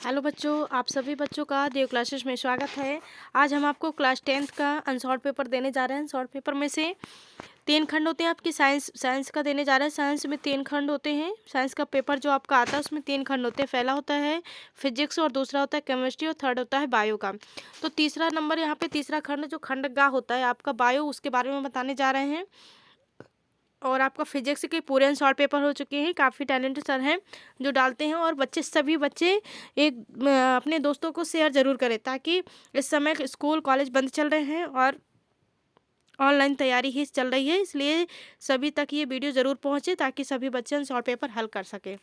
Hello बच्चों, आप सभी बच्चों का देव क्लासेस में स्वागत है। आज हम आपको क्लास 10th का अनसॉल्व पेपर देने जा रहे हैं। शॉर्ट पेपर में से 3 खंड होते हैं आपकी। साइंस का देने जा रहे हैं। साइंस में 3 खंड होते हैं। साइंस का पेपर जो आपका आता है उसमें 3 खंड होते हैं। पहला होता है फिजिक्स और दूसरा होता है केमिस्ट्री और थर्ड होता है बायो का। तो तीसरा नंबर यहाँ पे तीसरा खंड जो खंड ग होता है आपका बायो, उसके बारे में बताने जा रहे हैं। और आपका फिजिक्स के पूरे सॉल्व पेपर हो चुके हैं। काफ़ी टैलेंटेड सर हैं जो डालते हैं। और सभी बच्चे एक अपने दोस्तों को शेयर ज़रूर करें, ताकि इस समय स्कूल कॉलेज बंद चल रहे हैं और ऑनलाइन तैयारी ही चल रही है, इसलिए सभी तक ये वीडियो ज़रूर पहुँचे ताकि सभी बच्चे सॉल्व पेपर हल कर सकें।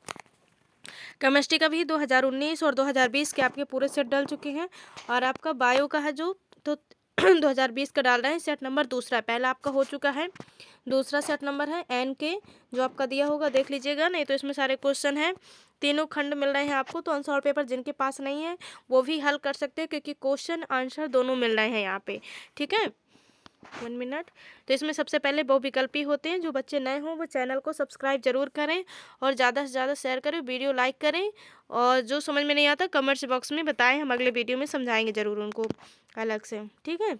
केमिस्ट्री का भी 2019 और 2020 के आपके पूरे सेट डल चुके हैं। और आपका बायो का है जो तो 2020 का डाल रहे हैं। सेट नंबर दूसरा, पहला आपका हो चुका है। दूसरा सेट नंबर है एन के, जो आपका दिया होगा देख लीजिएगा, नहीं तो इसमें सारे क्वेश्चन हैं। तीनों खंड मिल रहे हैं आपको। तो अनसॉल्व पेपर जिनके पास नहीं है वो भी हल कर सकते हैं, क्योंकि क्वेश्चन आंसर दोनों मिल रहे हैं यहाँ पे। ठीक है, 1 मिनट। तो इसमें सबसे पहले बहुविकल्पी होते हैं। जो बच्चे नए हों वो चैनल को सब्सक्राइब जरूर करें और ज़्यादा से ज़्यादा शेयर करें, वीडियो लाइक करें। और जो समझ में नहीं आता कमेंट्स बॉक्स में बताएं, हम अगले वीडियो में समझाएंगे ज़रूर उनको अलग से। ठीक है,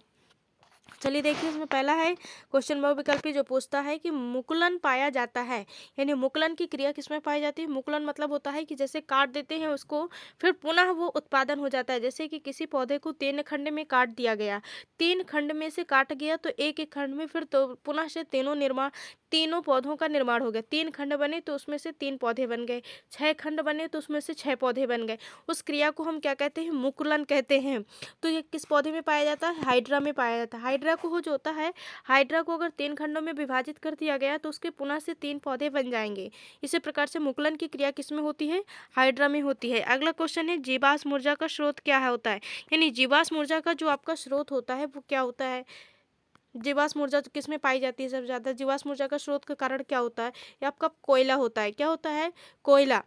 चलिए देखिए, इसमें पहला है क्वेश्चन बहुविकल्पी, जो पूछता है कि मुकुलन पाया जाता है, यानी मुकुलन की क्रिया किसमें पाई जाती है। मुकुलन मतलब होता है कि जैसे काट देते हैं उसको, फिर पुनः वो उत्पादन हो जाता है। जैसे कि किसी पौधे को 3 खंड में काट दिया गया, 3 खंड में से काट गया तो एक एक खंड में फिर तो पुनः से तीनों पौधों का निर्माण हो गया। 3 खंड बने तो उसमें से 3 पौधे बन गए, 6 खंड बने तो उसमें से 6 पौधे बन गए। उस क्रिया को हम क्या कहते हैं, मुकुलन कहते हैं। तो ये किस पौधे में पाया जाता है, हाइड्रा में पाया जाता है। हाइड्रा को जो होता है, हाइड्रा को अगर 3 खंडों में विभाजित कर दिया गया तो उसके पुनः से 3 पौधे बन जाएंगे। इसी प्रकार से मुकुलन की क्रिया किसमें होती है, हाइड्रा में होती है। अगला क्वेश्चन है जीवाश्म ऊर्जा का स्रोत क्या होता है, यानी जीवाश्म ऊर्जा का जो आपका स्रोत होता है वो क्या होता है। जीवाश्म ऊर्जा किस में पाई जाती है सबसे ज़्यादा। जीवाश्म ऊर्जा का स्रोत का कारण क्या होता है, ये आपका कोयला होता है। क्या होता है, कोयला।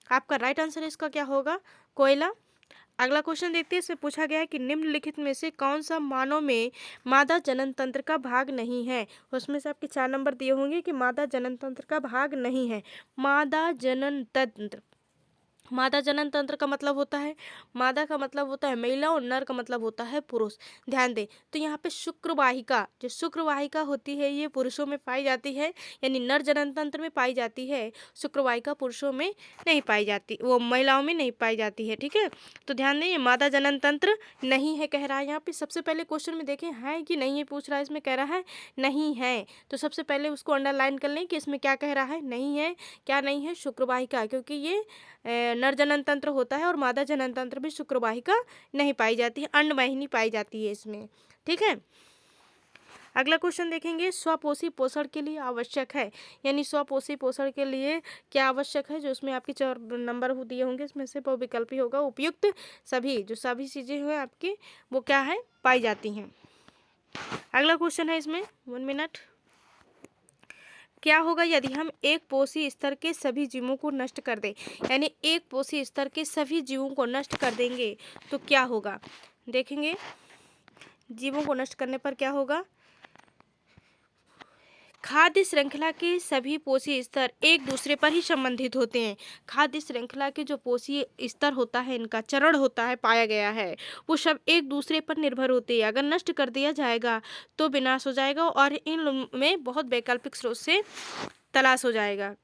आपका राइट आंसर इसका क्या होगा, कोयला। अगला क्वेश्चन देखते हैं। इसमें पूछा गया है कि निम्नलिखित में से कौन सा मानव में मादा जनन तंत्र का भाग नहीं है। उसमें से आपके 4 नंबर दिए होंगे कि मादा जनन तंत्र का भाग नहीं है। मादा जनन तंत्र, मादा जनन तंत्र का मतलब होता है, मादा का मतलब होता है महिला और नर का मतलब होता है पुरुष। ध्यान दें, तो यहाँ पे शुक्रवाहिका, जो शुक्रवाहिका होती है ये पुरुषों में पाई जाती है, यानी नर जनन तंत्र में पाई जाती है। शुक्रवाहिका पुरुषों में नहीं पाई जाती, वो महिलाओं में नहीं पाई जाती है। ठीक है, तो ध्यान दें, ये मादा जनन तंत्र नहीं है कह रहा है यहाँ पे। सबसे पहले क्वेश्चन में देखें है कि नहीं है पूछ रहा है, इसमें कह रहा है नहीं है। तो सबसे पहले उसको अंडरलाइन कर लें कि इसमें क्या कह रहा है, नहीं है। क्या नहीं है, शुक्रवाहिका, क्योंकि ये नर जनन तंत्र होता है और मादा जनन तंत्र में शुक्रवाहिका नहीं पाई जाती है, अंडवाहिनी पाई जाती है इसमें। ठीक है, अगला क्वेश्चन देखेंगे। स्वपोषी पोषण के लिए आवश्यक है, यानी स्वपोषी पोषण के लिए क्या आवश्यक है, जो उसमें आपके 4 नंबर दिए होंगे, इसमें से बहुविकल्पी होगा। उपयुक्त सभी, जो सभी चीज़ें हैं आपकी वो क्या है, पाई जाती हैं। अगला क्वेश्चन है इसमें, 1 मिनट। क्या होगा यदि हम एक पोषी स्तर के सभी जीवों को नष्ट कर दें, यानी एक पोषी स्तर के सभी जीवों को नष्ट कर देंगे तो क्या होगा। देखेंगे जीवों को नष्ट करने पर क्या होगा। खाद्य श्रृंखला के सभी पोषी स्तर एक दूसरे पर ही संबंधित होते हैं। खाद्य श्रृंखला के जो पोषी स्तर होता है, इनका चरण होता है, पाया गया है, वो सब एक दूसरे पर निर्भर होते हैं। अगर नष्ट कर दिया जाएगा तो विनाश हो जाएगा और इन में बहुत वैकल्पिक स्रोत से तलाश हो जाएगा।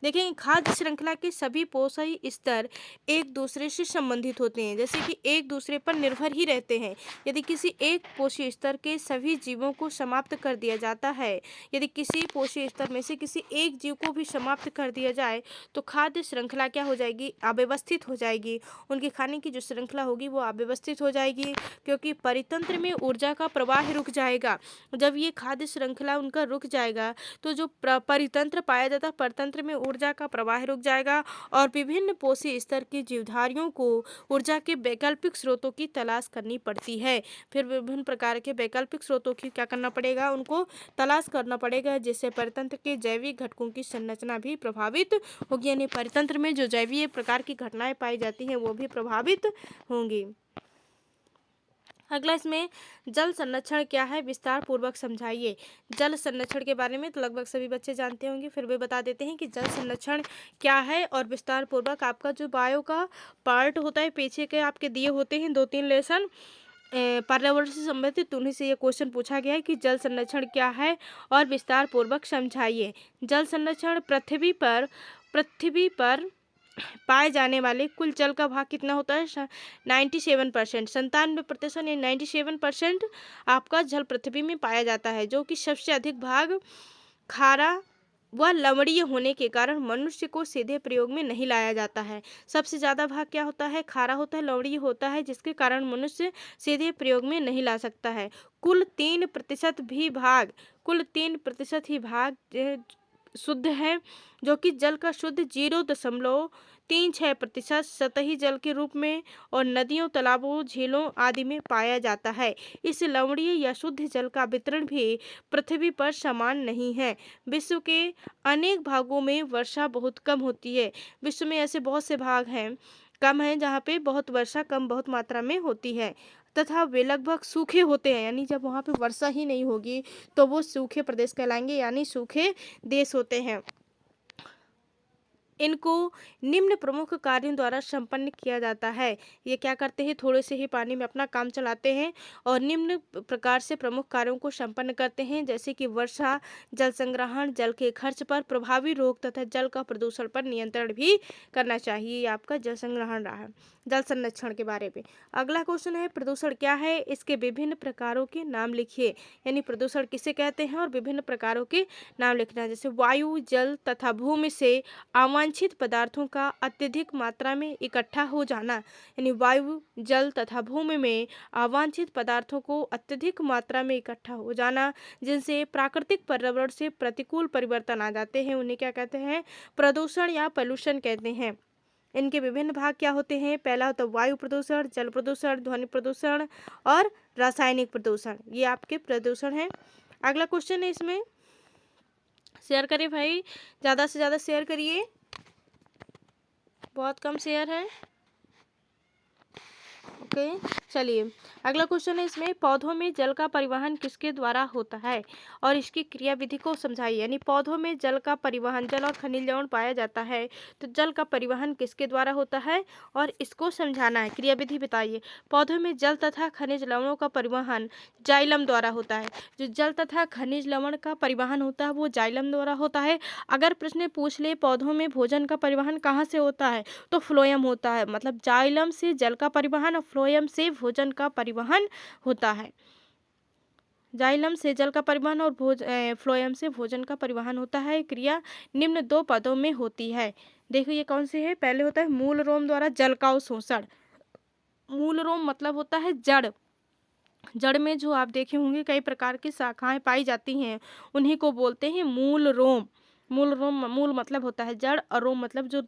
देखिए, खाद्य श्रृंखला के सभी पोषी स्तर एक दूसरे से संबंधित होते हैं, जैसे कि एक दूसरे पर निर्भर ही रहते हैं। यदि किसी एक पोषी स्तर के सभी जीवों को समाप्त कर दिया जाता है, यदि किसी पोषी स्तर में से किसी एक जीव को भी समाप्त कर दिया जाए तो खाद्य श्रृंखला क्या हो जाएगी, अव्यवस्थित हो जाएगी। उनके खाने की जो श्रृंखला होगी वो अव्यवस्थित हो जाएगी, क्योंकि परितंत्र में ऊर्जा का प्रवाह रुक जाएगा। जब ये खाद्य श्रृंखला उनका रुक जाएगा तो जो परितंत्र पाया जाता है, परतंत्र में ऊर्जा का प्रवाह रुक जाएगा और विभिन्न पोषी स्तर के जीवधारियों को ऊर्जा के वैकल्पिक स्रोतों की तलाश करनी पड़ती है। फिर विभिन्न प्रकार के वैकल्पिक स्रोतों की क्या करना पड़ेगा, उनको तलाश करना पड़ेगा, जिससे परितंत्र के जैविक घटकों की संरचना भी प्रभावित होगी, यानी परितंत्र में जो जैविक प्रकार की घटनाएं पाई जाती हैं वो भी प्रभावित होंगी। अगला इसमें जल संरक्षण क्या है, विस्तार पूर्वक समझाइए। जल संरक्षण के बारे में तो लगभग सभी बच्चे जानते होंगे, फिर भी बता देते हैं कि जल संरक्षण क्या है और विस्तार पूर्वक। आपका जो बायो का पार्ट होता है, पीछे के आपके दिए होते हैं 2-3 लेसन पर्यावरण से संबंधित, उन्हीं से ये क्वेश्चन पूछा गया है कि जल संरक्षण क्या है और विस्तार पूर्वक समझाइए। जल संरक्षण पृथ्वी पर पाए जाने वाले कुल जल का भाग कितना होता है, 97%, 97% या 97% आपका जल पृथ्वी में पाया जाता है, जो कि सबसे अधिक भाग खारा व लवणीय होने के कारण मनुष्य को सीधे प्रयोग में नहीं लाया जाता है। सबसे ज़्यादा भाग क्या होता है, खारा होता है, लवणीय होता है, जिसके कारण मनुष्य सीधे प्रयोग में नहीं ला सकता है। कुल 3% ही भाग शुद्ध है, जो कि जल का शुद्ध 0.36% सतही जल के रूप में और नदियों, तालाबों, झीलों आदि में पाया जाता है। इस लवणीय या शुद्ध जल का वितरण भी पृथ्वी पर समान नहीं है। विश्व के अनेक भागों में वर्षा बहुत कम होती है। विश्व में ऐसे बहुत से भाग हैं, कम हैं, जहाँ पे बहुत वर्षा बहुत मात्रा में होती है, तथा वे लगभग सूखे होते हैं, यानी जब वहाँ पे वर्षा ही नहीं होगी तो वो सूखे प्रदेश कहलाएंगे, यानी सूखे देश होते हैं। इनको निम्न प्रमुख कार्यों द्वारा संपन्न किया जाता है। ये क्या करते हैं, थोड़े से ही पानी में अपना काम चलाते हैं और निम्न प्रकार से प्रमुख कार्यों को संपन्न करते हैं, जैसे कि वर्षा, जल संग्रहण, जल के खर्च पर प्रभावी रोक तथा जल का प्रदूषण पर नियंत्रण भी करना चाहिए। ये आपका जल संग्रहण रहा, जल संरक्षण के बारे में। अगला क्वेश्चन है, प्रदूषण क्या है, इसके विभिन्न प्रकारों के नाम लिखिए। यानी प्रदूषण किसे कहते हैं और विभिन्न प्रकारों के नाम लिखना है। जैसे वायु, जल तथा भूमि से अवांछित पदार्थों का अत्यधिक मात्रा में इकट्ठा हो जाना, यानी वायु, जल तथा भूमि में अवांछित पदार्थों को अत्यधिक मात्रा में इकट्ठा हो जाना, जिनसे प्राकृतिक पर्यावरण से प्रतिकूल परिवर्तन आ जाते हैं, उन्हें क्या कहते हैं, प्रदूषण या पॉल्यूशन कहते हैं। इनके विभिन्न भाग क्या होते हैं, पहला होता है वायु प्रदूषण, जल प्रदूषण, ध्वनि प्रदूषण और रासायनिक प्रदूषण। ये आपके प्रदूषण हैं। अगला क्वेश्चन है, इसमें शेयर करिए भाई, ज़्यादा से ज़्यादा शेयर करिए, बहुत कम शेयर है। ओके, चलिए अगला क्वेश्चन है, इसमें पौधों में जल का परिवहन किसके द्वारा होता है और इसकी क्रियाविधि को समझाइए। यानी पौधों में जल का परिवहन, जल और खनिज लवण पाया जाता है, तो जल का परिवहन किसके द्वारा होता है और इसको समझाना है, क्रियाविधि बताइए। पौधों में जल तथा खनिज लवणों का परिवहन जाइलम द्वारा होता है। जो जल तथा खनिज लवण का परिवहन होता है वो जाइलम द्वारा होता है। अगर प्रश्न पूछ ले पौधों में भोजन का परिवहन कहाँ से होता है, तो फ्लोएम होता है। मतलब जाइलम से जल का परिवहन और फ्लोएम से भोजन का परिवहन होता है। जाइलम से जल का परिवहन और फ्लोएम से भोजन का परिवहन होता है। क्रिया निम्न 2 पदों में होती है। देखो ये कौन से है, पहले होता है मूल रोम द्वारा जल का अवशोषण। मूल रोम मतलब होता है जड़। जड़ में जो आप देखे होंगे कई प्रकार की शाखाएं पाई जाती हैं, उन्हीं को बोलते हैं मूल रोम। मूल मतलब होता है जड़ और रोम मतलब जो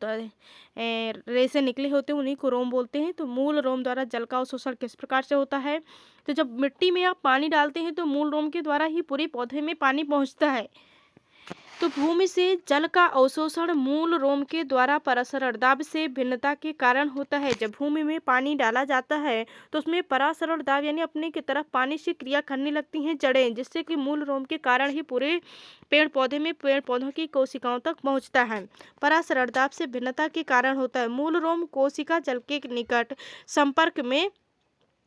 रेशे निकले होते हैं उन्हीं को रोम बोलते हैं। तो मूल रोम द्वारा जल का अवशोषण किस प्रकार से होता है, तो जब मिट्टी में आप पानी डालते हैं तो मूल रोम के द्वारा ही पूरे पौधे में पानी पहुंचता है। तो भूमि से जल का अवशोषण मूल रोम के द्वारा परासरण दाब से भिन्नता के कारण होता है। जब भूमि में पानी डाला जाता है तो उसमें परासरण दाब यानी अपने की तरफ पानी से क्रिया करने लगती हैं जड़ें, जिससे कि मूल रोम के कारण ही पूरे पेड़ पौधों की कोशिकाओं तक पहुंचता है। परासरण दाब से भिन्नता के कारण होता है। मूल रोम कोशिका जल के निकट संपर्क में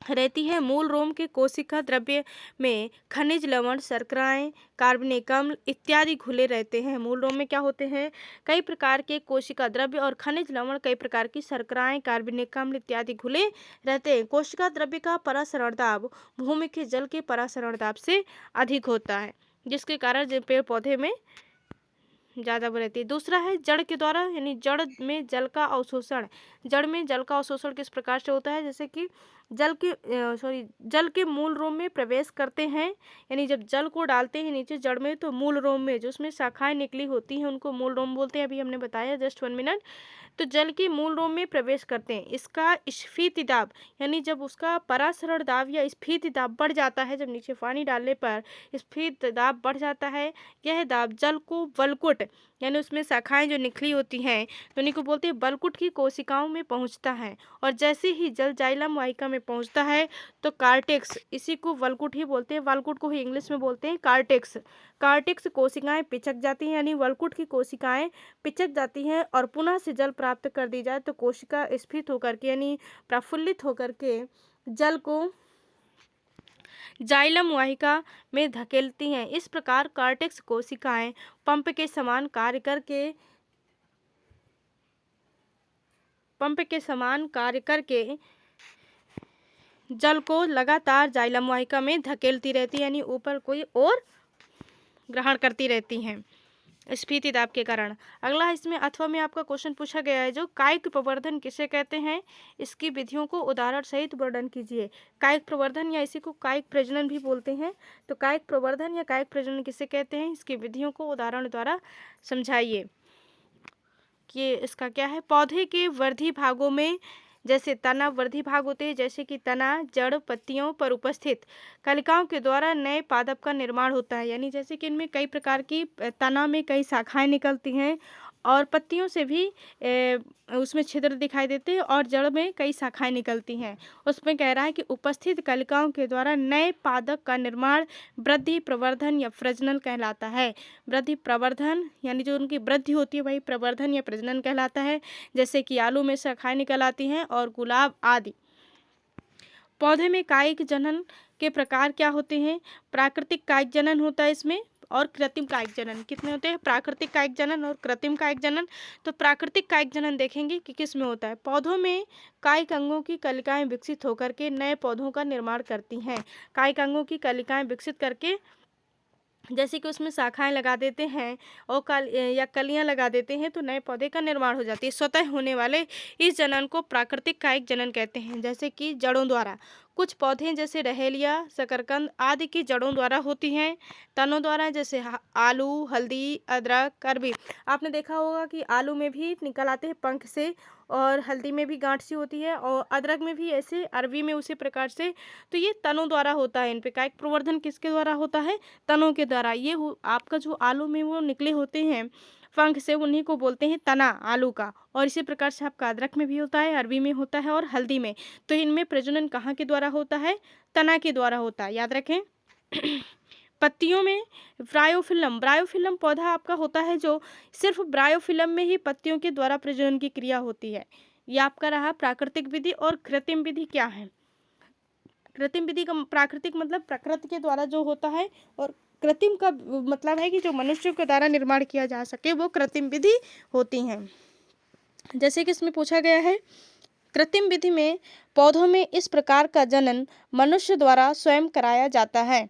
रहती है। मूल रोम के कोशिका द्रव्य में खनिज लवण, शर्कराएं, कार्बनिक अम्ल इत्यादि घुले रहते हैं। मूल रोम में क्या होते हैं, कई प्रकार के कोशिका द्रव्य और खनिज लवण, कई प्रकार की शर्कराएं, कार्बनिक अम्ल इत्यादि घुले रहते हैं। कोशिका द्रव्य का परासरण दाब भूमि के जल के परासरण दाब से अधिक होता है, जिसके कारण पेड़ पौधे में ज़्यादा वो रहती है। दूसरा है जड़ के द्वारा, यानी जड़ में जल का अवशोषण। जड़ में जल का अवशोषण किस प्रकार से होता है, जैसे कि जल के मूल रोम में प्रवेश करते हैं। यानी जब जल को डालते हैं नीचे जड़ में तो मूल रोम में जो उसमें शाखाएं निकली होती हैं उनको मूल रोम बोलते हैं। अभी हमने बताया जस्ट 1 मिनट। तो जल के मूल रोम में प्रवेश करते हैं। इसका स्फीति दाब, यानी जब उसका परासरण दाब या स्फीति दाब बढ़ जाता है, जब नीचे पानी डालने पर स्फीति दाब बढ़ जाता है, यह दाब जल को वलकुट यानी उसमें शाखाएं जो निकली होती हैं तो उन्हीं को बोलते हैं बलकुट की कोशिकाओं में पहुंचता है। और जैसे ही जल जाइलम वाहिका में पहुंचता है तो कार्टेक्स, इसी को वलकुट ही बोलते हैं, वलकुट को ही इंग्लिश में बोलते हैं कार्टेक्स। कार्टेक्स कोशिकाएं पिचक जाती हैं, यानी वलकुट की कोशिकाएं पिचक जाती हैं और पुनः से जल प्राप्त कर दी जाए तो कोशिका स्फीत होकर के यानी प्रफुल्लित होकर के जल को जाइलम वाहिका में धकेलती हैं। इस प्रकार कार्टेक्स कोशिकाएं पंप के समान कार्य करके जल को लगातार जाइलम वाहिका में धकेलती रहती है, यानी ऊपर कोई और ग्रहण करती रहती हैं स्फीति दाब के कारण। अगला इसमें अथवा में आपका क्वेश्चन पूछा गया है जो कायिक प्रवर्धन किसे कहते हैं, इसकी विधियों को उदाहरण सहित वर्णन कीजिए। कायिक प्रवर्धन या इसी को कायिक प्रजनन भी बोलते हैं। तो कायिक प्रवर्धन या कायिक प्रजनन किसे कहते हैं, इसकी विधियों को उदाहरण द्वारा समझाइए कि इसका क्या है। पौधे के वर्धी भागों में जैसे तना वर्धी भाग होते हैं, जैसे कि तना, जड़, पत्तियों पर उपस्थित कलिकाओं के द्वारा नए पादप का निर्माण होता है। यानी जैसे कि इनमें कई प्रकार की तना में कई शाखाएं निकलती हैं और पत्तियों से भी उसमें छिद्र दिखाई देते हैं और जड़ में कई शाखाएं निकलती हैं। उसमें कह रहा है कि उपस्थित कलिकाओं के द्वारा नए पादप का निर्माण वृद्धि, प्रवर्धन या प्रजनन कहलाता है। वृद्धि, प्रवर्धन यानी जो उनकी वृद्धि होती है वही प्रवर्धन या प्रजनन कहलाता है। जैसे कि आलू में शाखाएं निकल आती हैं और गुलाब आदि। पौधे में कायिक जनन के प्रकार क्या होते हैं, प्राकृतिक कायिक जनन होता है इसमें और कृत्रिम कायिक जनन। कितने होते हैं, प्राकृतिक कायिक जनन और कृत्रिम कायिक जनन। तो प्राकृतिक कायिक जनन देखेंगे कि किस में होता है। पौधों में कायिक अंगों की कलिकाएं विकसित होकर के नए पौधों का निर्माण करती हैं। कायिक अंगों की कलिकाएं विकसित करके जैसे कि उसमें शाखाएं लगा देते हैं और या कलियां लगा देते हैं तो नए पौधे का निर्माण हो जाती है। स्वतः होने वाले इस जनन को प्राकृतिक कायिक जनन कहते हैं। जैसे कि जड़ों द्वारा, कुछ पौधे जैसे रहेलिया, शकरकंद आदि की जड़ों द्वारा होती हैं। तनों द्वारा जैसे आलू, हल्दी, अदरक, अरबी। आपने देखा होगा कि आलू में भी निकल आते हैं पंख से और हल्दी में भी गांठ सी होती है और अदरक में भी ऐसे, अरबी में उसी प्रकार से। तो ये तनों द्वारा होता है। इन पे कायिक प्रवर्धन किसके द्वारा होता है, तनों के द्वारा। ये आपका जो आलू में वो निकले होते हैं पंख से, उन्हीं को बोलते हैं तना आलू का। और इसी प्रकार से आपका अदरक में भी होता है, अरबी में होता है और हल्दी में। तो इनमें प्रजनन कहाँ के द्वारा होता है, तना के द्वारा होता है, याद रखें। पत्तियों में ब्रायोफिलम, ब्रायोफिलम पौधा आपका होता है जो सिर्फ ब्रायोफिलम में ही पत्तियों के द्वारा प्रजनन की क्रिया होती है। यह आपका रहा प्राकृतिक विधि। और कृत्रिम विधि क्या है, कृत्रिम विधि का प्राकृतिक मतलब प्रकृति के द्वारा जो होता है और कृत्रिम का मतलब है कि जो मनुष्य के द्वारा निर्माण किया जा सके, वो कृत्रिम विधि होती हैं। जैसे कि इसमें पूछा गया है, कृत्रिम विधि में पौधों में इस प्रकार का जनन मनुष्य द्वारा स्वयं कराया जाता है।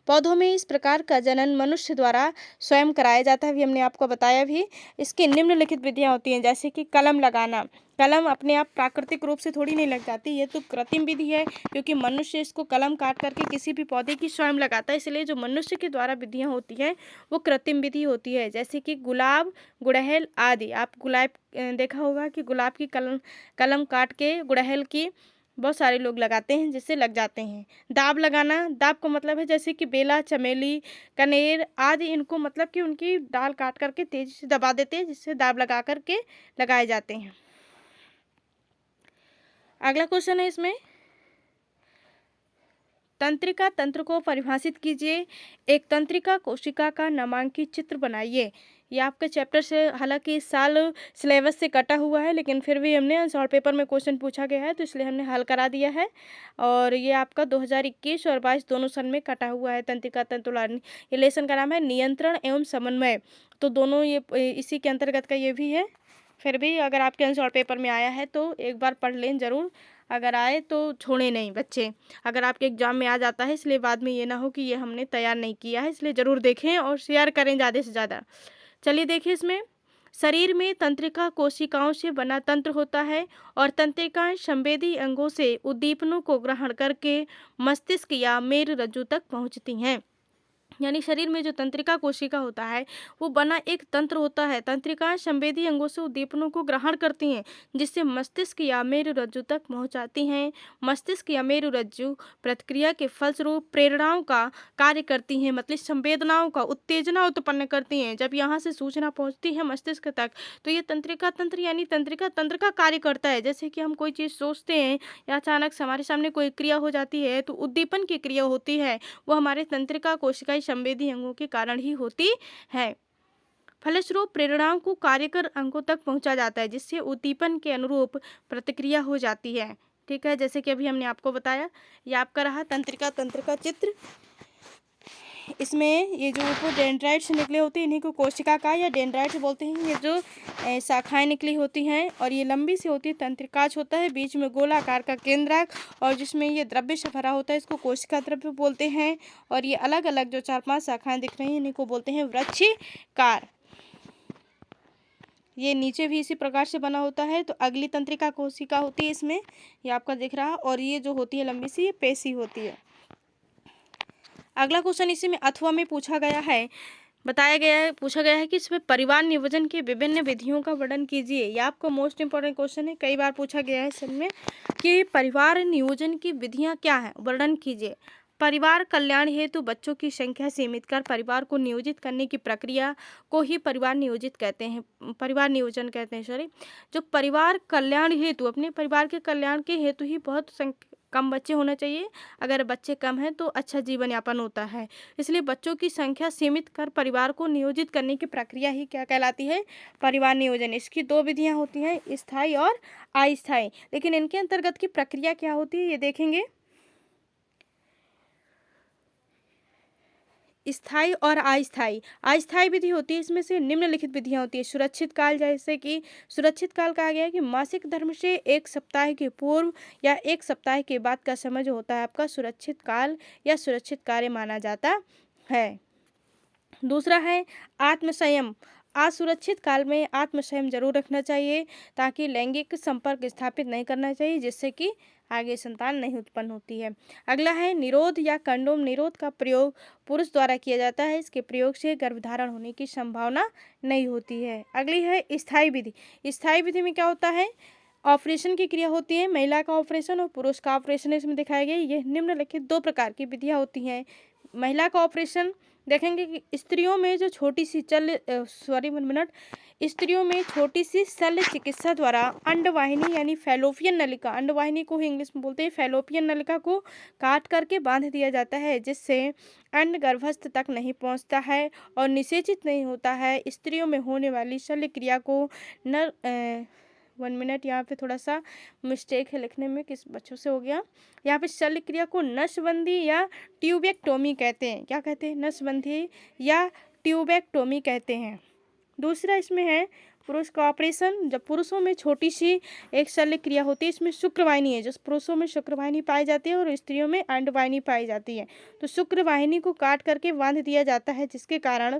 पौधों में इस प्रकार का जनन मनुष्य द्वारा स्वयं कराया जाता है, भी हमने आपको बताया भी। इसकी निम्नलिखित विधियां होती हैं, जैसे कि कलम लगाना। कलम अपने आप प्राकृतिक रूप से थोड़ी नहीं लग जाती, ये तो कृत्रिम विधि है, क्योंकि मनुष्य इसको कलम काट करके किसी भी पौधे की स्वयं लगाता है। इसलिए जो मनुष्य के द्वारा विधियां होती हैं वो कृत्रिम विधि होती है। जैसे कि गुलाब, गुड़हल आदि। आप गुलाब देखा होगा कि गुलाब की कलम काट के गुड़हल की बहुत सारे लोग लगाते हैं, जिससे लग जाते हैं। दाब लगाना, दाब का मतलब है जैसे कि बेला, चमेली, कनेर आदि, इनको मतलब कि उनकी डाल काट करके तेजी से दबा देते हैं, जिससे दाब लगा करके लगाए जाते हैं। अगला क्वेश्चन है इसमें, तंत्रिका तंत्र को परिभाषित कीजिए। एक तंत्रिका कोशिका का नामांकित चित्र बनाइए। ये आपके चैप्टर से हालांकि इस साल सिलेबस से कटा हुआ है, लेकिन फिर भी हमने आंसर पेपर में क्वेश्चन पूछा गया है तो इसलिए हमने हल करा दिया है। और ये आपका 2021 और 22 दोनों सन में कटा हुआ है। तंत्रिका तंत्र, ये लेसन का नाम है नियंत्रण एवं समन्वय। तो दोनों ये इसी के अंतर्गत का ये भी है। फिर भी अगर आपके आंसर पेपर में आया है तो एक बार पढ़ लें ज़रूर, अगर आए तो छोड़े नहीं बच्चे। अगर आपके एग्जाम में आ जाता है, इसलिए बाद में ये ना हो कि ये हमने तैयार नहीं किया है, इसलिए ज़रूर देखें और शेयर करें ज़्यादा से ज़्यादा। चलिए देखिए, इसमें शरीर में तंत्रिका कोशिकाओं से बना तंत्र होता है और तंत्रिकाएं संवेदी अंगों से उद्दीपनों को ग्रहण करके मस्तिष्क या मेरुरज्जु तक पहुंचती हैं। यानी शरीर में जो तंत्रिका कोशिका होता है वो बना एक तंत्र होता है। तंत्रिकाएं संवेदी अंगों से उद्दीपनों को ग्रहण करती हैं, जिससे मस्तिष्क या मेरु रज्जु तक पहुंचाती हैं। मस्तिष्क या मेरु रज्जु प्रतिक्रिया के फलस्वरूप प्रेरणाओं का कार्य करती हैं, मतलब संवेदनाओं का उत्तेजना उत्पन्न करती हैं। जब यहाँ से सूचना पहुंचती है मस्तिष्क तक तो ये तंत्रिका तंत्र यानी तंत्रिका तंत्र का कार्य करता है। जैसे कि हम कोई चीज़ सोचते हैं या अचानक से हमारे सामने कोई क्रिया हो जाती है तो उद्दीपन की क्रिया होती है, वो हमारे तंत्रिका कोशिकाएं संवेदी अंगों के कारण ही होती है। फलस्वरूप प्रेरणाओं को कार्यकर अंगों तक पहुंचा जाता है, जिससे उद्दीपन के अनुरूप प्रतिक्रिया हो जाती है। ठीक है, जैसे कि अभी हमने आपको बताया, ये आपका रहा तंत्रिका तंत्र का चित्र। इसमें ये जो ऊपर डेंड्राइट्स निकले होते हैं इन्हीं को कोशिका का या डेंड्राइट्स बोलते हैं। ये जो शाखाएं निकली होती हैं और ये लंबी सी होती है, तंत्रिकाज होता है, बीच में गोलाकार का केंद्रक और जिसमें ये द्रव्य से भरा होता है, इसको कोशिका द्रव्य बोलते हैं। और ये अलग अलग जो 4-5 शाखाएं दिख रही हैं इन्हीं को बोलते हैं वृक्षकार। ये नीचे भी इसी प्रकार से बना होता है। तो अगली तंत्रिका कोशिका होती है इसमें, ये आपका दिख रहा, और ये जो होती है लंबी सी, ये पेशी होती है। अगला क्वेश्चन इसी में अथवा में पूछा गया है, पूछा गया है कि इसमें परिवार नियोजन की विभिन्न विधियों का वर्णन कीजिए। ये आपका मोस्ट इंपॉर्टेंट क्वेश्चन है, कई बार पूछा गया है सब में कि परिवार नियोजन की विधियां क्या हैं, वर्णन कीजिए। परिवार कल्याण हेतु बच्चों की संख्या सीमित कर परिवार को नियोजित करने की प्रक्रिया को ही परिवार नियोजन कहते हैं। सॉरी, जो परिवार कल्याण हेतु, अपने परिवार के कल्याण के हेतु ही बहुत कम बच्चे होने चाहिए। अगर बच्चे कम हैं तो अच्छा जीवन यापन होता है, इसलिए बच्चों की संख्या सीमित कर परिवार को नियोजित करने की प्रक्रिया ही क्या कहलाती है, परिवार नियोजन। इसकी 2 विधियां होती हैं, स्थायी और अस्थायी। लेकिन इनके अंतर्गत की प्रक्रिया क्या होती है ये देखेंगे। स्थायी और अस्थायी। अस्थायी विधि होती है, इसमें से निम्नलिखित विधियां होती है। सुरक्षित काल, जैसे कि सुरक्षित काल कहा गया है कि मासिक धर्म से 1 सप्ताह के पूर्व या 1 सप्ताह के बाद का समय जो होता है आपका सुरक्षित काल या सुरक्षित कार्य माना जाता है। दूसरा है आत्मसंयम। असुरक्षित काल में आत्मसंयम जरूर रखना चाहिए, ताकि लैंगिक संपर्क स्थापित नहीं करना चाहिए, जिससे कि आगे संतान नहीं उत्पन्न होती है। अगला है निरोध या कंडोम। निरोध का प्रयोग पुरुष द्वारा किया जाता है, इसके प्रयोग से गर्भधारण होने की संभावना नहीं होती है। अगली है स्थायी विधि। स्थायी विधि में क्या होता है, ऑपरेशन की क्रिया होती है, महिला का ऑपरेशन और पुरुष का ऑपरेशन इसमें दिखाया गया। ये निम्नलिखित 2 प्रकार की विधियां होती हैं। महिला का ऑपरेशन देखेंगे कि स्त्रियों में जो छोटी सी स्त्रियों में छोटी सी शल्य चिकित्सा द्वारा अंडवाहिनी यानी फैलोपियन नलिका, अंडवाहिनी को ही इंग्लिश में बोलते हैं, फैलोपियन नलिका को काट करके बांध दिया जाता है, जिससे अंड गर्भस्थ तक नहीं पहुंचता है और निषेचित नहीं होता है। स्त्रियों में होने वाली शल्य क्रिया को 1 मिनट, यहाँ पे थोड़ा सा मिस्टेक है लिखने में, किस बच्चों से हो गया। यहाँ पे शल्य क्रिया को नसबंदी या ट्यूबेक्टोमी कहते हैं। क्या कहते हैं, नसबंदी या ट्यूबेक्टोमी कहते हैं। दूसरा इसमें है पुरुष का ऑपरेशन। जब पुरुषों में छोटी सी एक शल्य क्रिया होती है, इसमें शुक्रवाहिनी है, जो पुरुषों में शुक्रवाहिनी पाई जाती है और स्त्रियों में अंडवाहिनी पाई जाती है। तो शुक्रवाहिनी को काट करके बांध दिया जाता है, जिसके कारण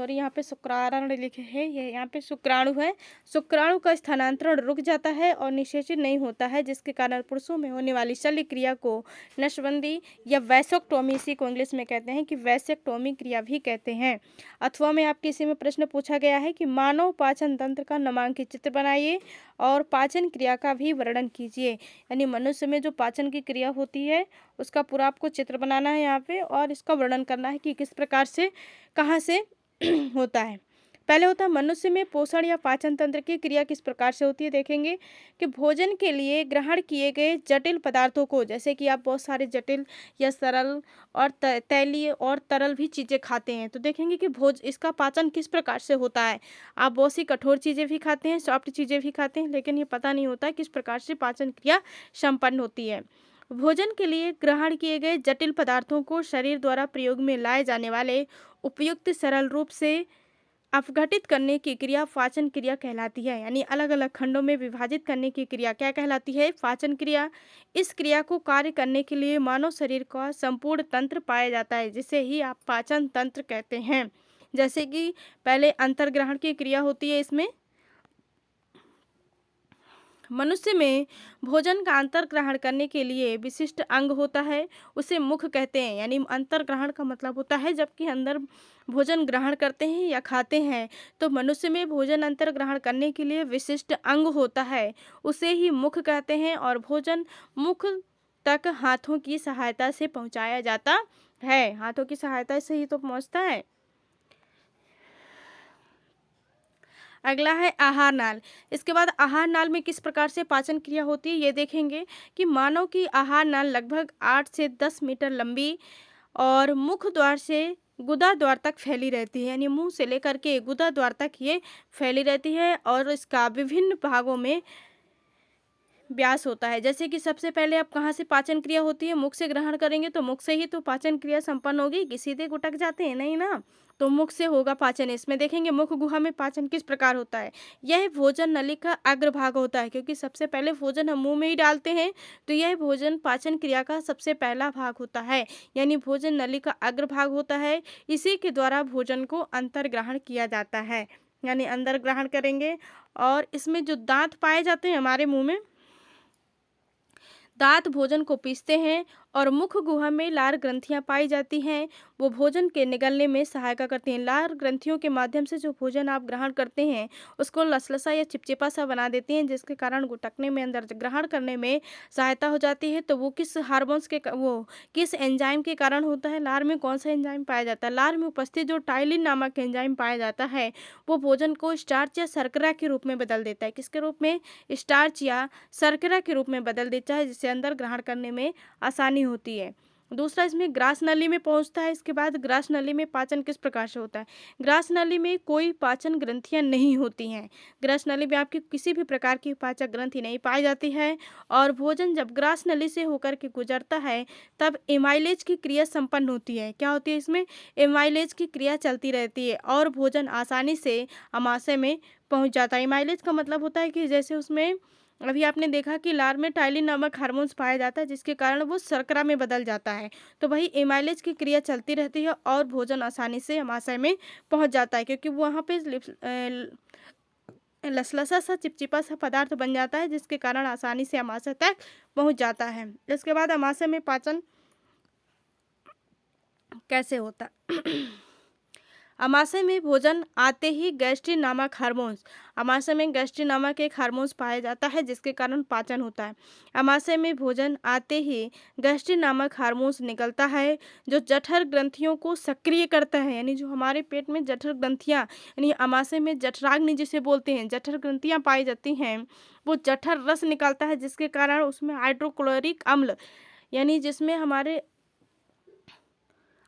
यहाँ पे शुक्राणु लिखे हैं, ये यहाँ पे शुक्राणु है, शुक्राणु का स्थानांतरण रुक जाता है और निषेचित नहीं होता है, जिसके कारण पुरुषों में होने वाली शल्य क्रिया को नसबंदी या वैसेक्टोमी, इसी को इंग्लिश में कहते हैं कि वैसेक्टोमी क्रिया भी कहते हैं। अथवा में आपके इसी में प्रश्न पूछा गया है कि मानव पाचन तंत्र का नामांकित चित्र बनाइए और पाचन क्रिया का भी वर्णन कीजिए। यानी मनुष्य में जो पाचन की क्रिया होती है उसका पूरा आपको चित्र बनाना है यहाँ पे, और इसका वर्णन करना है कि किस प्रकार से, कहाँ से होता है। पहले होता है मनुष्य में पोषण या पाचन तंत्र की क्रिया किस प्रकार से होती है। देखेंगे कि भोजन के लिए ग्रहण किए गए जटिल पदार्थों को, जैसे कि आप बहुत सारे जटिल या सरल और तैलीय और तरल भी चीज़ें खाते हैं, तो देखेंगे कि इसका पाचन किस प्रकार से होता है। आप बहुत सी कठोर चीज़ें भी खाते हैं, सॉफ्ट चीज़ें भी खाते हैं, लेकिन ये पता नहीं होता किस प्रकार से पाचन क्रिया संपन्न होती है। भोजन के लिए ग्रहण किए गए जटिल पदार्थों को शरीर द्वारा प्रयोग में लाए जाने वाले उपयुक्त सरल रूप से अपघटित करने की क्रिया पाचन क्रिया कहलाती है। यानी अलग अलग खंडों में विभाजित करने की क्रिया क्या कहलाती है, पाचन क्रिया। इस क्रिया को कार्य करने के लिए मानव शरीर का संपूर्ण तंत्र पाया जाता है, जिसे ही आप पाचन तंत्र कहते हैं। जैसे कि पहले अंतर्ग्रहण की क्रिया होती है, इसमें मनुष्य में भोजन का अंतर ग्रहण करने के लिए विशिष्ट अंग होता है, उसे मुख कहते हैं। यानी अंतर ग्रहण का मतलब होता है जबकि अंदर भोजन ग्रहण करते हैं या खाते हैं, तो मनुष्य में भोजन अंतर ग्रहण करने के लिए विशिष्ट अंग होता है, उसे ही मुख कहते हैं। और भोजन मुख तक हाथों की सहायता से पहुंचाया जाता है। हाथों की सहायता से ही तो पहुंचता है। अगला है आहार नाल। इसके बाद आहार नाल में किस प्रकार से पाचन क्रिया होती है ये देखेंगे कि मानव की आहार नाल लगभग 8 से 10 मीटर लंबी और मुख द्वार से गुदा द्वार तक फैली रहती है। यानी मुंह से लेकर के गुदा द्वार तक ये फैली रहती है और इसका विभिन्न भागों में व्यास होता है। जैसे कि सबसे पहले अब कहाँ से पाचन क्रिया होती है, मुख से ग्रहण करेंगे तो मुख से ही तो पाचन क्रिया संपन्न होगी, कि सीधे गुटक जाते हैं नहीं ना, तो मुख से होगा पाचन। इसमें देखेंगे मुख गुहा में पाचन किस प्रकार होता है। यह भोजन नली का अग्रभाग होता है, क्योंकि सबसे पहले भोजन हम मुंह में ही डालते हैं, तो यह भोजन पाचन क्रिया का सबसे पहला भाग होता है। यानी भोजन नली का अग्रभाग होता है, इसी के द्वारा भोजन को अंतर ग्रहण किया जाता है, यानी अंदर ग्रहण करेंगे। और इसमें जो दांत पाए जाते हैं हमारे मुंह में, दांत भोजन को पीसते हैं और मुख गुहा में लार ग्रंथियां पाई जाती हैं, वो भोजन के निगलने में सहायता करती हैं। लार ग्रंथियों के माध्यम से जो भोजन आप ग्रहण करते हैं उसको लसलसा या चिपचिपा सा बना देती हैं, जिसके कारण गुटकने में, अंदर ग्रहण करने में सहायता हो जाती है। तो वो किस हार्मोन्स के वो किस एंजाइम के कारण होता है, लार में कौन सा एंजाइम पाया जाता है। लार में उपस्थित जो टाइलिन नामक एंजाइम पाया जाता है वो भोजन को स्टार्च या शर्करा के रूप में बदल देता है। किसके रूप में? स्टार्च या शर्करा के रूप में बदल देता है, जिससे अंदर ग्रहण करने में आसानी होती है। दूसरा इसमें ग्रास नली में पहुंचता है। इसके बाद ग्रास नली में पाचन किस प्रकार से होता है। ग्रास नली में कोई पाचन ग्रंथियां नहीं होती हैं। ग्रास नली में आपकी किसी भी प्रकार की पाचक ग्रंथि नहीं पाई जाती है। और भोजन जब ग्रास नली से होकर के गुजरता है तब एमाइलेज की क्रिया संपन्न होती है। क्या होती है इसमें? एमाइलेज की क्रिया चलती रहती है और भोजन आसानी से अमाशय में पहुंच जाता है। एमाइलेज का मतलब होता है कि जैसे उसमें अभी आपने देखा कि लार में टाइलिन नामक हार्मोन्स पाया जाता है, जिसके कारण वो शर्करा में बदल जाता है। तो वही एमाइलेज की क्रिया चलती रहती है और भोजन आसानी से अमाशय में पहुंच जाता है, क्योंकि वहाँ पे लसलसा सा चिपचिपा सा पदार्थ बन जाता है, जिसके कारण आसानी से अमाशय तक पहुंच जाता है। इसके बाद अमाशय में पाचन कैसे होता अमाशय में भोजन आते ही गैस्ट्रिन नामक हार्मोन्स, अमाशय में गैस्ट्रिन नामक एक हार्मोन्स पाया जाता है, जिसके कारण पाचन होता है। अमाशय में भोजन आते ही गैस्ट्रिन नामक हार्मोन्स निकलता है, जो जठर ग्रंथियों को सक्रिय करता है। यानी जो हमारे पेट में जठर ग्रंथियां, यानी अमाशय में जठराग्नि जिसे बोलते हैं, जठर ग्रंथियां पाई जाती हैं, वो जठर रस निकालता है, जिसके कारण उसमें हाइड्रोक्लोरिक अम्ल, यानी जिसमें हमारे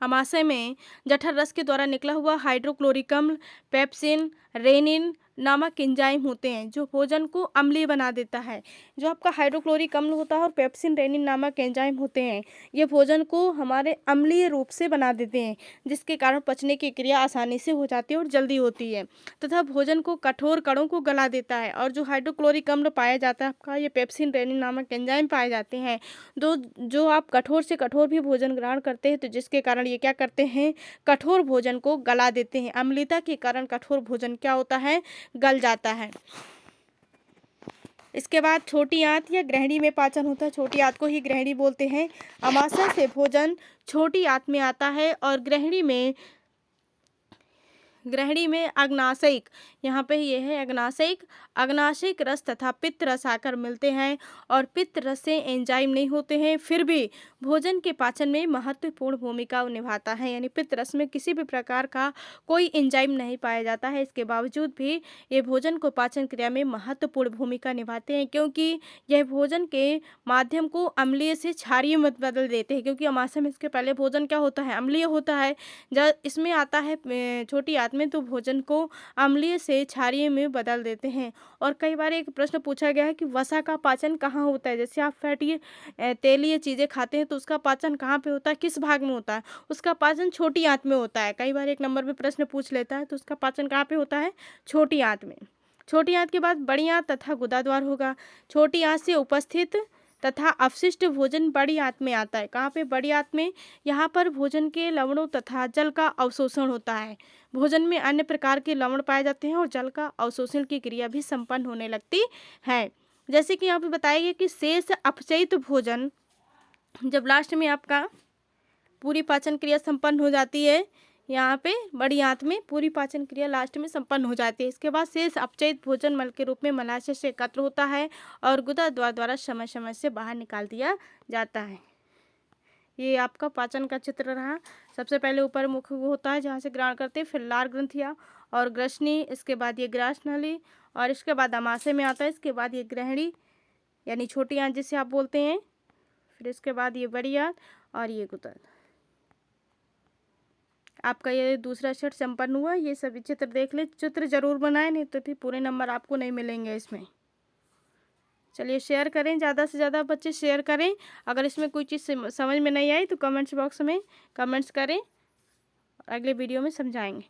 अमाशय में जठर रस के द्वारा निकला हुआ हाइड्रोक्लोरिक अम्ल, पेप्सिन, रेनिन नामक एंजाइम होते हैं, जो भोजन को अम्लीय बना देता है। जो आपका हाइड्रोक्लोरिक अम्ल होता है और पेप्सिन, रेनिन नामक एंजाइम होते हैं, ये भोजन को हमारे अम्लीय रूप से बना देते हैं, जिसके कारण पचने की क्रिया आसानी से हो जाती है और जल्दी होती है, तथा भोजन को कठोर कणों को गला देता है। और जो हाइड्रोक्लोरिक अम्ल पाया जाता है आपका, ये पेप्सिन, रेनिन नामक एंजाइम पाए जाते हैं, जो आप कठोर से कठोर भी भोजन ग्रहण करते हैं, तो जिसके कारण ये क्या करते हैं, कठोर भोजन को गला देते हैं। अम्लता के कारण कठोर भोजन क्या होता है, गल जाता है। इसके बाद छोटी आंत या ग्रहणी में पाचन होता है। छोटी आंत को ही ग्रहणी बोलते हैं। अमाशय से भोजन छोटी आंत में आता है और ग्रहणी में अग्नाशयिक, यहाँ पे ये है अग्नाशयिक रस तथा पित्त रस आकर मिलते हैं, और पित्त रस से एंजाइम नहीं होते हैं, फिर भी भोजन के पाचन में महत्वपूर्ण भूमिका निभाता है। यानी पित्त रस में किसी भी प्रकार का कोई एंजाइम नहीं पाया जाता है, इसके बावजूद भी ये भोजन को पाचन क्रिया में महत्वपूर्ण भूमिका निभाते हैं, क्योंकि यह भोजन के माध्यम को अम्लीय से क्षारीय में बदल देते हैं। क्योंकि अमाशय में इसके पहले भोजन क्या होता है, अम्लीय होता है। जब इसमें आता है छोटी आंत में, तो भोजन को अम्लीय से क्षारीय में बदल देते हैं। और कई बार एक प्रश्न पूछा गया है कि वसा का पाचन कहाँ होता है। जैसे आप फैटी तेलीय चीज़ें खाते हैं तो उसका पाचन कहाँ पे होता है, किस भाग में होता है, उसका पाचन छोटी आंत में होता है। कई बार एक नंबर में प्रश्न पूछ लेता है, तो उसका पाचन कहाँ पे होता है, छोटी आंत में। छोटी आंत के बाद बड़ी आंत तथा गुदाद्वार होगा। छोटी आंत से उपस्थित तथा अवशिष्ट भोजन बड़ी आंत में आता है। कहाँ पे, बड़ी आंत में। यहाँ पर भोजन के लवणों तथा जल का अवशोषण होता है। भोजन में अन्य प्रकार के लवण पाए जाते हैं और जल का अवशोषण की क्रिया भी संपन्न होने लगती है। जैसे कि यहाँ पे बताया गया कि शेष अपचयित भोजन, जब लास्ट में आपका पूरी पाचन क्रिया संपन्न हो जाती है, यहाँ पे बड़ी आंत में पूरी पाचन क्रिया लास्ट में संपन्न हो जाती है। इसके बाद शेष अपचयित भोजन मल के रूप में मलाशय से एकत्र होता है और गुदा द्वारा समय समय से बाहर निकाल दिया जाता है। ये आपका पाचन का चित्र रहा। सबसे पहले ऊपर मुख होता है जहाँ से ग्रहण करते हैं, फिर लार ग्रंथिया और ग्रसनी, इसके बाद ये ग्रास नली और इसके बाद अमाशय में आता है, इसके बाद ये ग्रहणी यानी छोटी आंत जिसे आप बोलते हैं, फिर इसके बाद ये बड़ी आंत और ये गुदा। आपका ये दूसरा सेट संपन्न हुआ। ये सभी चित्र देख ले, चित्र जरूर बनाएं, नहीं तो फिर पूरे नंबर आपको नहीं मिलेंगे इसमें। चलिए शेयर करें, ज़्यादा से ज़्यादा बच्चे शेयर करें। अगर इसमें कोई चीज़ समझ में नहीं आई तो कमेंट्स बॉक्स में कमेंट्स करें, अगले वीडियो में समझाएंगे।